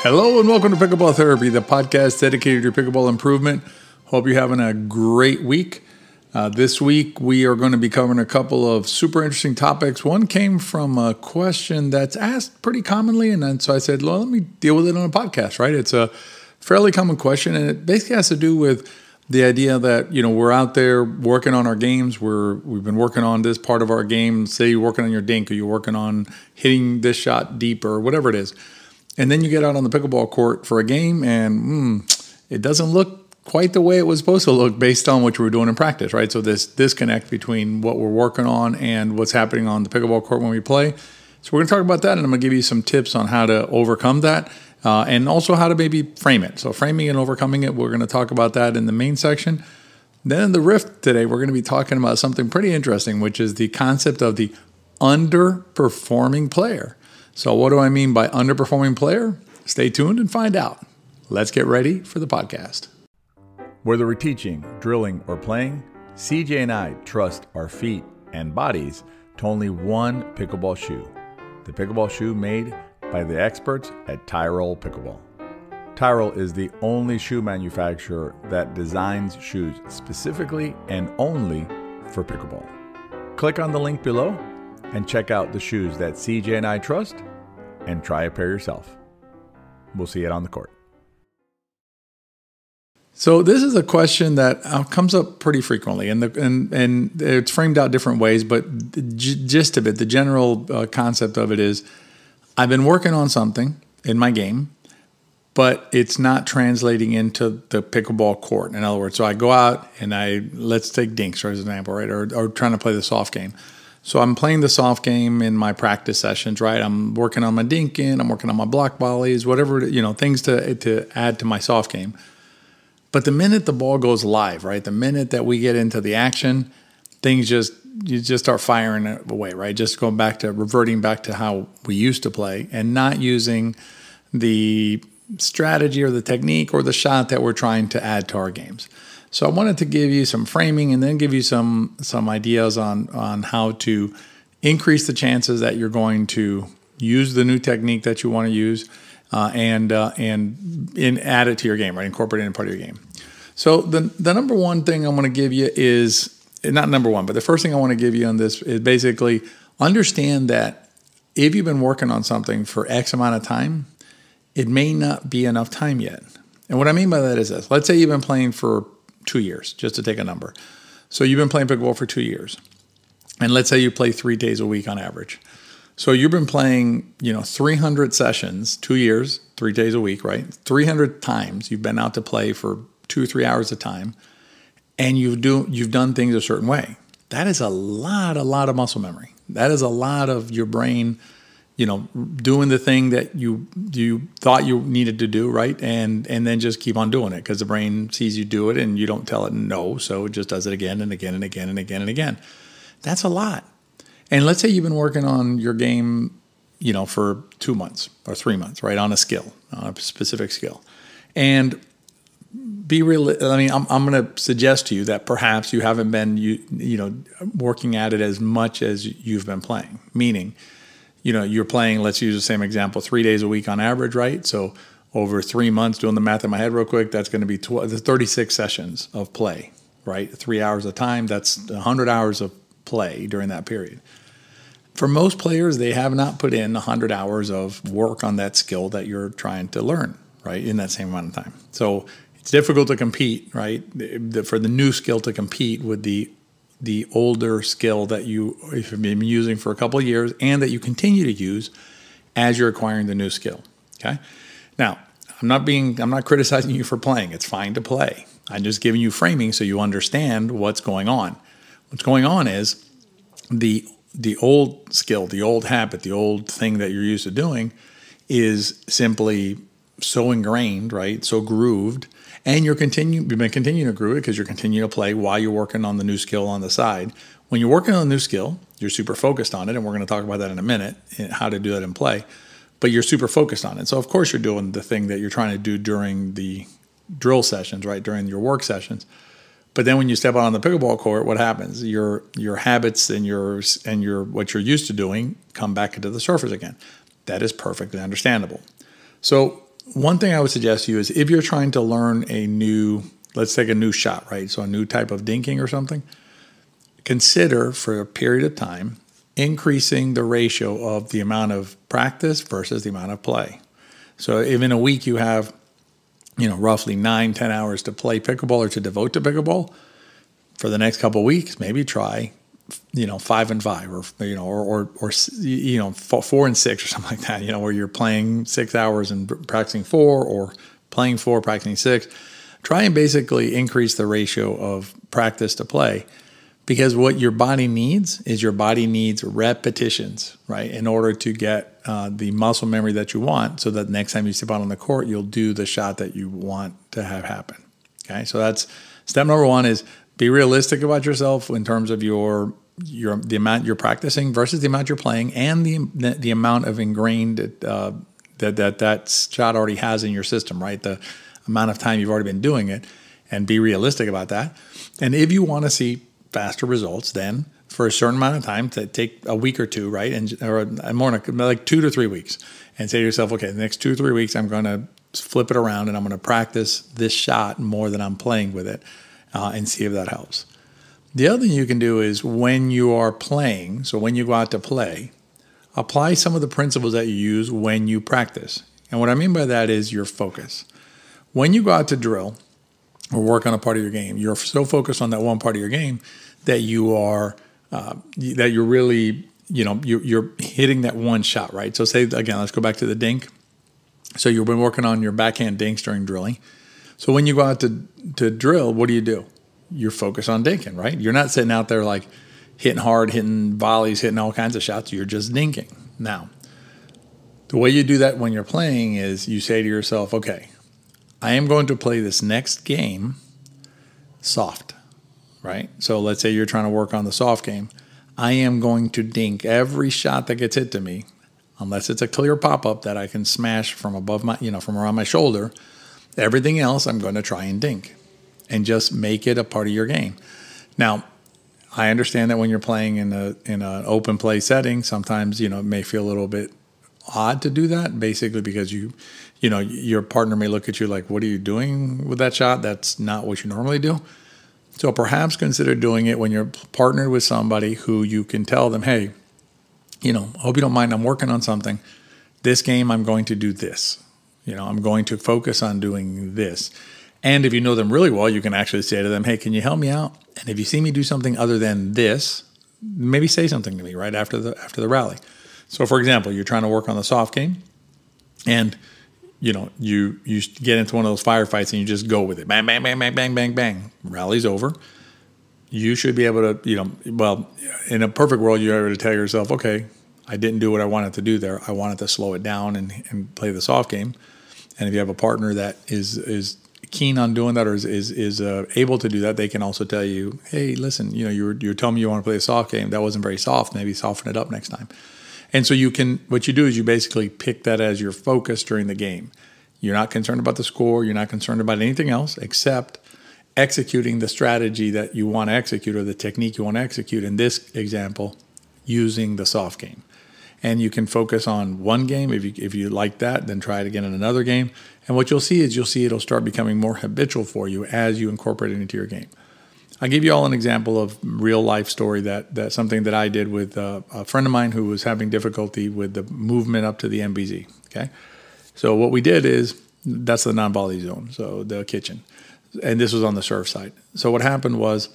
Hello and welcome to Pickleball Therapy, the podcast dedicated to pickleball improvement. Hope you're having a great week. This week we are going to be covering a couple of super interesting topics. One came from a question that's asked pretty commonly, and then so I said, well, let me deal with it on a podcast, right? It's a fairly common question, and it basically has to do with the idea that, we're out there working on our games. We've been working on this part of our game. Say you're working on your dink, or you're working on hitting this shot deep, or whatever it is. And then you get out on the pickleball court for a game, and it doesn't look quite the way it was supposed to look based on what you were doing in practice, right? So this disconnect between what we're working on and what's happening on the pickleball court when we play. So we're going to talk about that, and I'm going to give you some tips on how to overcome that, and also how to maybe frame it. So framing and overcoming it, we're going to talk about that in the main section. Then in the riff today, we're going to be talking about something pretty interesting, which is the concept of the underperforming player. So what do I mean by underperforming player? Stay tuned and find out. Let's get ready for the podcast. Whether we're teaching, drilling, or playing, CJ and I trust our feet and bodies to only one pickleball shoe. The pickleball shoe made by the experts at Tyrol Pickleball. Tyrol is the only shoe manufacturer that designs shoes specifically and only for pickleball. Click on the link below and check out the shoes that CJ and I trust, and try a pair yourself. We'll see it on the court. So this is a question that comes up pretty frequently, and it's framed out different ways, but the gist of it, the general concept of it is, I've been working on something in my game, but it's not translating into the pickleball court. In other words, so I go out and let's take dinks for example, right, or trying to play the soft game. So I'm playing the soft game in my practice sessions, right? I'm working on my dinking, I'm working on my block volleys, whatever, things to add to my soft game. But the minute the ball goes live, right? The minute that we get into the action, you just start firing away, right? Just reverting back to how we used to play and not using the strategy or the technique or the shot that we're trying to add to our games. So I wanted to give you some framing and then give you some ideas on how to increase the chances that you're going to use the new technique that you want to use and add it to your game, right? Incorporate it in part of your game. So the number one thing I'm going to give you is, not number one, but the first thing I want to give you on this is basically understand that if you've been working on something for X amount of time, it may not be enough time yet. And what I mean by that is this. Let's say you've been playing for 2 years, just to take a number. So you've been playing pickleball for 2 years. And let's say you play 3 days a week on average. So you've been playing, 300 sessions, 2 years, 3 days a week, right? 300 times you've been out to play for 2 or 3 hours a time, and you've done things a certain way. That is a lot of muscle memory. That is a lot of your brain, doing the thing that you thought you needed to do, right? And then just keep on doing it because the brain sees you do it and you don't tell it no, so it just does it again and again and again and again and again. That's a lot. And let's say you've been working on your game, for 2 months or 3 months, right? On a specific skill. And be real. I mean, I'm going to suggest to you that perhaps you haven't been, working at it as much as you've been playing, meaning, you're playing, let's use the same example, 3 days a week on average, right? So over 3 months, doing the math in my head real quick, that's going to be 36 sessions of play, right? 3 hours a time, that's 100 hours of play during that period. For most players, they have not put in 100 hours of work on that skill that you're trying to learn, right, in that same amount of time. So it's difficult to compete, right, for the new skill to compete with the older skill that you've been using for a couple of years and that you continue to use as you're acquiring the new skill, okay? Now, I'm not criticizing you for playing. It's fine to play. I'm just giving you framing so you understand what's going on. What's going on is the old skill, the old habit, the old thing that you're used to doing is simply so ingrained, right, so grooved, and you've been continuing to groove it because you're continuing to play while you're working on the new skill on the side. When you're working on the new skill, you're super focused on it, and we're going to talk about that in a minute, how to do that in play, but you're super focused on it. So, of course, you're doing the thing that you're trying to do during the drill sessions, right, during your work sessions. But then when you step out on the pickleball court, what happens? Your habits and your what you're used to doing come back into the surface again. That is perfectly understandable. So one thing I would suggest to you is if you're trying to learn let's take a new shot, right? So a new type of dinking or something, consider for a period of time increasing the ratio of the amount of practice versus the amount of play. So if in a week you have, roughly 9-10 hours to play pickleball or to devote to pickleball, for the next couple of weeks, maybe try 5 and 5 or 4 and 6 or something like that, where you're playing 6 hours and practicing 4, or playing 4, practicing 6. Try and basically increase the ratio of practice to play, because what your body needs is repetitions, right? In order to get the muscle memory that you want, so that next time you step out on the court, you'll do the shot that you want to have happen. Okay, so that's step number 1, is be realistic about yourself in terms of the amount you're practicing versus the amount you're playing, and the amount of ingrained that shot already has in your system, right? The amount of time you've already been doing it, and be realistic about that. And if you want to see faster results, then for a certain amount of time, to take a week or two, right? Or more like 2 to 3 weeks, and say to yourself, okay, the next 2 or 3 weeks, I'm going to flip it around and I'm going to practice this shot more than I'm playing with it, and see if that helps. The other thing you can do is when you are playing, so when you go out to play, apply some of the principles that you use when you practice. And what I mean by that is your focus. When you go out to drill or work on a part of your game, you're so focused on that one part of your game that you're really, you're hitting that one shot, right? So say, again, let's go back to the dink. So you've been working on your backhand dinks during drilling. So when you go out to drill, what do? You're focused on dinking, right? You're not sitting out there like hitting hard, hitting volleys, hitting all kinds of shots. You're just dinking. Now, the way you do that when you're playing is you say to yourself, okay, I am going to play this next game soft, right? So let's say you're trying to work on the soft game. I am going to dink every shot that gets hit to me, unless it's a clear pop-up that I can smash from above my, from around my shoulder. Everything else I'm going to try and dink, and just make it a part of your game. Now, I understand that when you're playing in an open play setting, sometimes it may feel a little bit odd to do that, basically because your partner may look at you like, what are you doing with that shot? That's not what you normally do. So perhaps consider doing it when you're partnered with somebody who you can tell them, hey, hope you don't mind, I'm working on something. This game, I'm going to do this. I'm going to focus on doing this. And if you know them really well, you can actually say to them, hey, can you help me out? And if you see me do something other than this, maybe say something to me right after the rally. So for example, you're trying to work on the soft game, and you get into one of those firefights and you just go with it. Bang, bang, bang, bang, bang, bang, bang. Rally's over. You should be able to, in a perfect world, you're able to tell yourself, okay, I didn't do what I wanted to do there. I wanted to slow it down and play the soft game. And if you have a partner that is keen on doing that, or is able to do that, they can also tell you, hey, listen, you're telling me you want to play a soft game. That wasn't very soft. Maybe soften it up next time. And so what you do is you basically pick that as your focus during the game. You're not concerned about the score. You're not concerned about anything else except executing the strategy that you want to execute, or the technique you want to execute. In this example, using the soft game. And you can focus on one game. If you like that, then try it again in another game. And what you'll see it'll start becoming more habitual for you as you incorporate it into your game. I'll give you all an example of real life story that's something that I did with a friend of mine who was having difficulty with the movement up to the MBZ. Okay, so what we did is, that's the non-volley zone, so the kitchen, and this was on the serve side. So what happened was,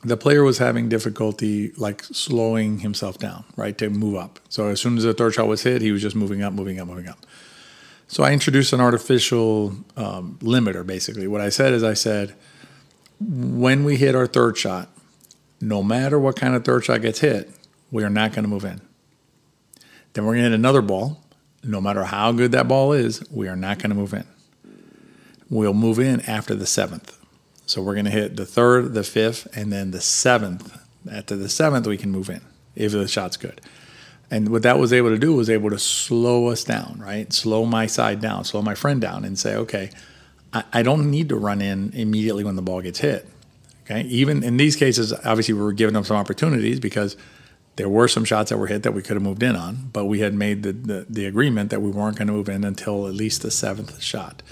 the player was having difficulty like slowing himself down, right, to move up. So as soon as the third shot was hit, he was just moving up, moving up, moving up. So I introduced an artificial limiter, basically. What I said, when we hit our third shot, no matter what kind of third shot gets hit, we are not going to move in. Then we're going to hit another ball. No matter how good that ball is, we are not going to move in. We'll move in after the seventh. So we're going to hit the third, the fifth, and then the seventh. After the seventh, we can move in if the shot's good. And what that was able to do was able to slow us down, right? Slow my side down, slow my friend down, and say, okay, I don't need to run in immediately when the ball gets hit. Okay, even in these cases, obviously we were giving them some opportunities, because There were some shots that were hit that we could have moved in on, but we had made the agreement that we weren't going to move in until at least the 7th shot.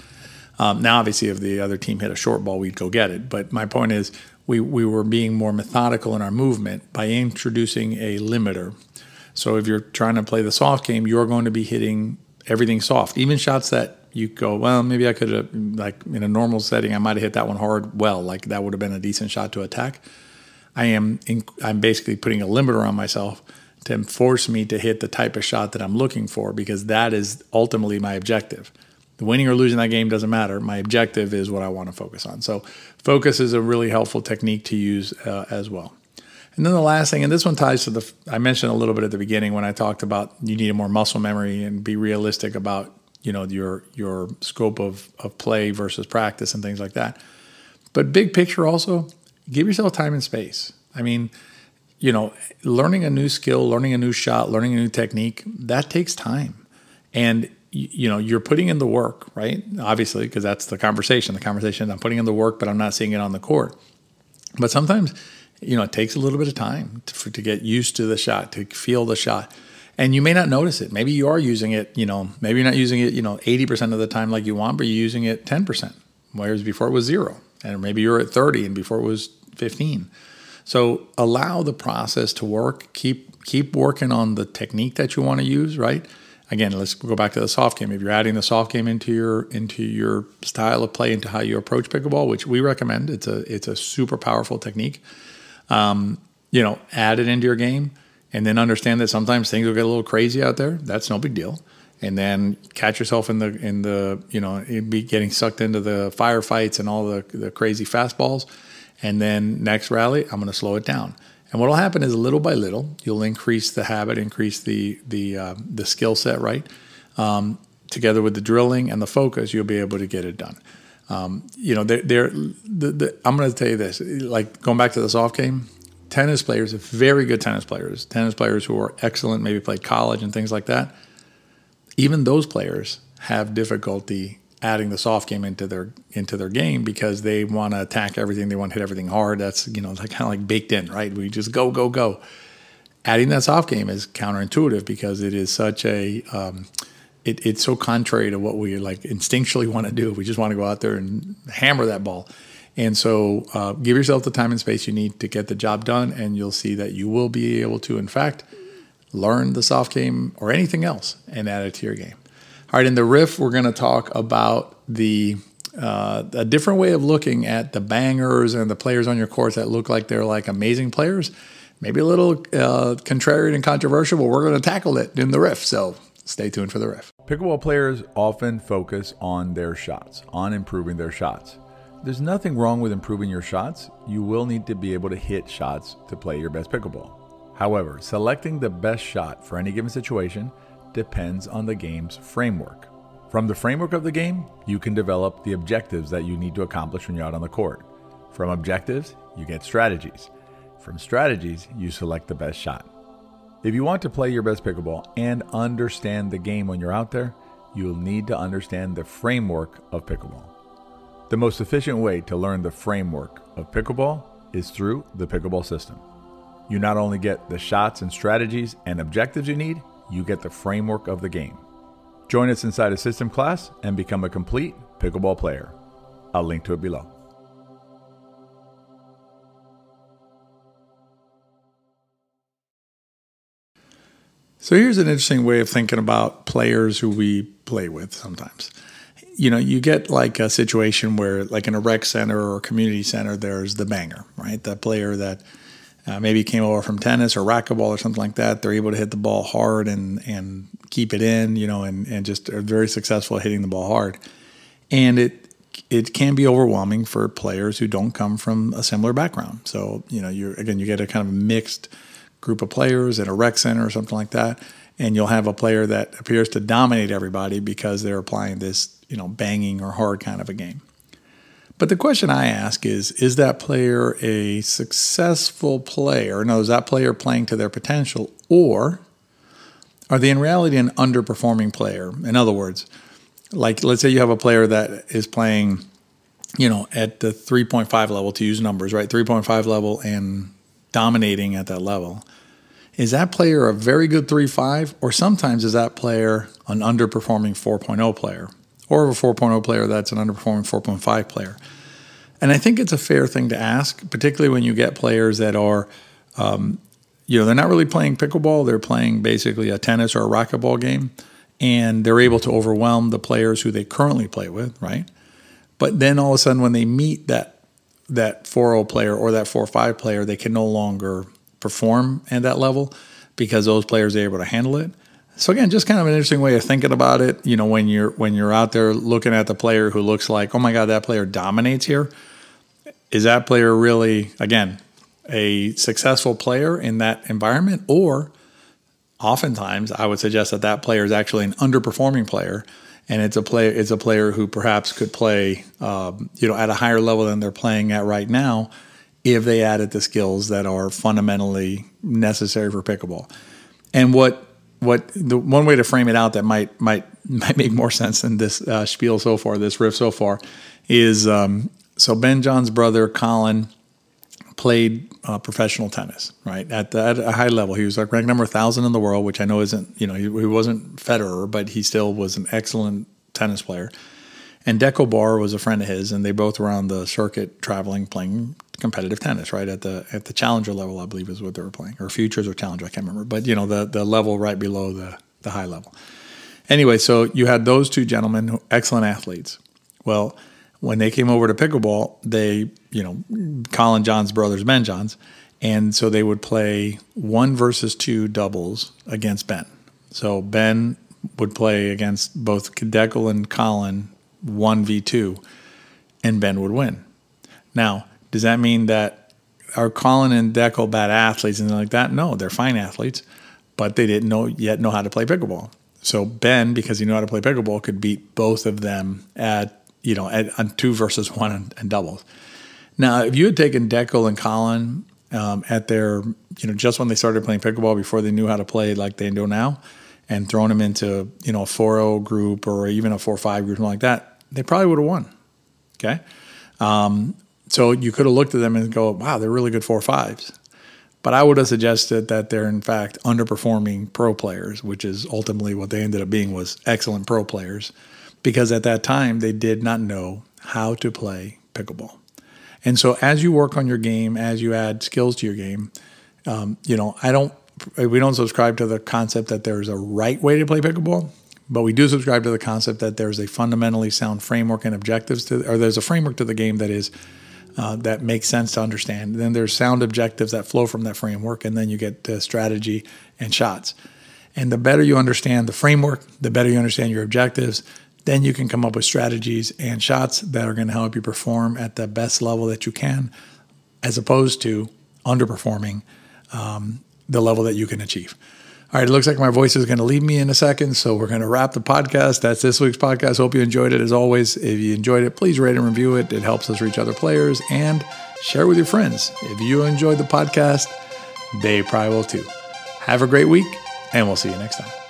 Now, obviously, if the other team hit a short ball, we'd go get it. But my point is we were being more methodical in our movement by introducing a limiter. So if you're trying to play the soft game, you're going to be hitting everything soft, even shots that you go, well, maybe I could have, like in a normal setting, I might have hit that one hard. Well, like that would have been a decent shot to attack. I'm basically putting a limiter on myself to force me to hit the type of shot that I'm looking for, because that is ultimately my objective. The winning or losing that game doesn't matter. My objective is what I want to focus on. So focus is a really helpful technique to use as well. And then the last thing, and this one ties to I mentioned a little bit at the beginning when I talked about you need a more muscle memory and be realistic about, your scope of play versus practice and things like that. But big picture also, give yourself time and space. I mean, learning a new skill, learning a new shot, learning a new technique, that takes time. And, you're putting in the work, right? Obviously, because that's the conversation. The conversation, I'm putting in the work, but I'm not seeing it on the court. But sometimes, it takes a little bit of time to get used to the shot, to feel the shot. And you may not notice it. Maybe you are using it, maybe you're not using it, 80% of the time like you want, but you're using it 10%, whereas before it was 0. And maybe you're at 30 and before it was 15. So allow the process to work. Keep working on the technique that you want to use, right? Again, let's go back to the soft game. If you're adding the soft game into your style of play, into how you approach pickleball, which we recommend, it's a super powerful technique. Add it into your game, and then understand that sometimes things will get a little crazy out there. That's no big deal. And then catch yourself in the getting sucked into the firefights and all the crazy fastballs. And then next rally, I'm going to slow it down. And what will happen is little by little, you'll increase the habit, increase the skill set, right? Together with the drilling and the focus, you'll be able to get it done. I'm going to tell you this, like going back to the soft game, tennis players, very good tennis players who are excellent, maybe played college and things like that, even those players have difficulty adding the soft game into their game because they want to attack everything. They want to hit everything hard. That's, kind of like baked in, right? We just go, go, go. Adding that soft game is counterintuitive because it is such it's so contrary to what we like instinctually want to do. We just want to go out there and hammer that ball. And so give yourself the time and space you need to get the job done, and you'll see that you will be able to, in fact, learn the soft game or anything else and add it to your game. All right, in the riff, we're going to talk about a different way of looking at the bangers and the players on your courts that look like they're like amazing players. Maybe a little contrarian and controversial, but we're going to tackle it in the riff. So stay tuned for the riff. Pickleball players often focus on their shots, on improving their shots. There's nothing wrong with improving your shots. You will need to be able to hit shots to play your best pickleball. However, selecting the best shot for any given situation depends on the game's framework. From the framework of the game, you can develop the objectives that you need to accomplish when you're out on the court. From objectives, you get strategies. From strategies, you select the best shot. If you want to play your best pickleball and understand the game when you're out there, you'll need to understand the framework of pickleball. The most efficient way to learn the framework of pickleball is through the pickleball system. You not only get the shots and strategies and objectives you need, you get the framework of the game. Join us inside a system class and become a complete pickleball player. I'll link to it below. So here's an interesting way of thinking about players who we play with sometimes. You get like a situation where, like in a rec center or a community center, there's the banger, right? That player that maybe came over from tennis or racquetball or something like that. They're able to hit the ball hard and keep it in, and just are very successful at hitting the ball hard. And it can be overwhelming for players who don't come from a similar background. So, you get a kind of mixed group of players at a rec center or something like that. And you'll have a player that appears to dominate everybody because they're applying this, banging or hard kind of a game. But the question I ask is that player a successful player? No, is that player playing to their potential? Or are they in reality an underperforming player? In other words, like let's say you have a player that is playing, at the 3.5 level, to use numbers, right? 3.5 level and dominating at that level. is that player a very good 3.5, or sometimes is that player an underperforming 4.0 player, or a 4.0 player that's an underperforming 4.5 player? And I think it's a fair thing to ask, particularly when you get players that are, they're not really playing pickleball. They're playing basically a tennis or a racquetball game, and they're able to overwhelm the players who they currently play with, right? But then all of a sudden when they meet that 4.0 player or that 4.5 player, they can no longer perform at that level because those players are able to handle it. So again, just kind of an interesting way of thinking about it. When you're out there looking at the player who looks like, oh my God, that player dominates here. Is that player really, again, a successful player in that environment? Or oftentimes I would suggest that player is actually an underperforming player, and it's a player who perhaps could play at a higher level than they're playing at right now if they added the skills that are fundamentally necessary for pickleball. And the one way to frame it out that might make more sense than this spiel so far, this riff so far, is so Ben John's brother Colin played professional tennis, right? At a high level. He was like ranked number 1,000 in the world, which I know isn't, he wasn't Federer, but he still was an excellent tennis player. And Deco Barr was a friend of his, and they both were on the circuit traveling, playing competitive tennis, right? At the challenger level, I believe is what they were playing, or futures or challenger, I can't remember. But, the level right below the high level. Anyway, so you had those two gentlemen, excellent athletes. Well, when they came over to pickleball, they, Colin John's brothers, Ben John's, and so they would play 1 versus 2 doubles against Ben. So Ben would play against both Dekel and Colin 1v2, and Ben would win. Now, does that mean that are Colin and Dekel bad athletes and like that? No, they're fine athletes, but they didn't know how to play pickleball. So Ben, because he knew how to play pickleball, could beat both of them on 2 versus 1 and doubles. Now, if you had taken Dekel and Colin at their, just when they started playing pickleball before they knew how to play like they do now, and thrown them into, a 4.0 group or even a 4.5 group, something like that, they probably would have won. Okay. So you could have looked at them and go, wow, they're really good 4.5s. But I would have suggested that they're in fact underperforming pro players, which is ultimately what they ended up being, was excellent pro players, because at that time they did not know how to play pickleball. And so as you work on your game, as you add skills to your game, we don't subscribe to the concept that there's a right way to play pickleball, but we do subscribe to the concept that there's a fundamentally sound framework and objectives or there's a framework to the game that is that makes sense to understand. And then there's sound objectives that flow from that framework, and then you get strategy and shots. And the better you understand the framework, the better you understand your objectives, then you can come up with strategies and shots that are going to help you perform at the best level that you can, as opposed to underperforming the level that you can achieve. All right, it looks like my voice is going to leave me in a second, so we're going to wrap the podcast. That's this week's podcast. Hope you enjoyed it. As always, if you enjoyed it, please rate and review it. It helps us reach other players, and share with your friends. If you enjoyed the podcast, they probably will too. Have a great week, and we'll see you next time.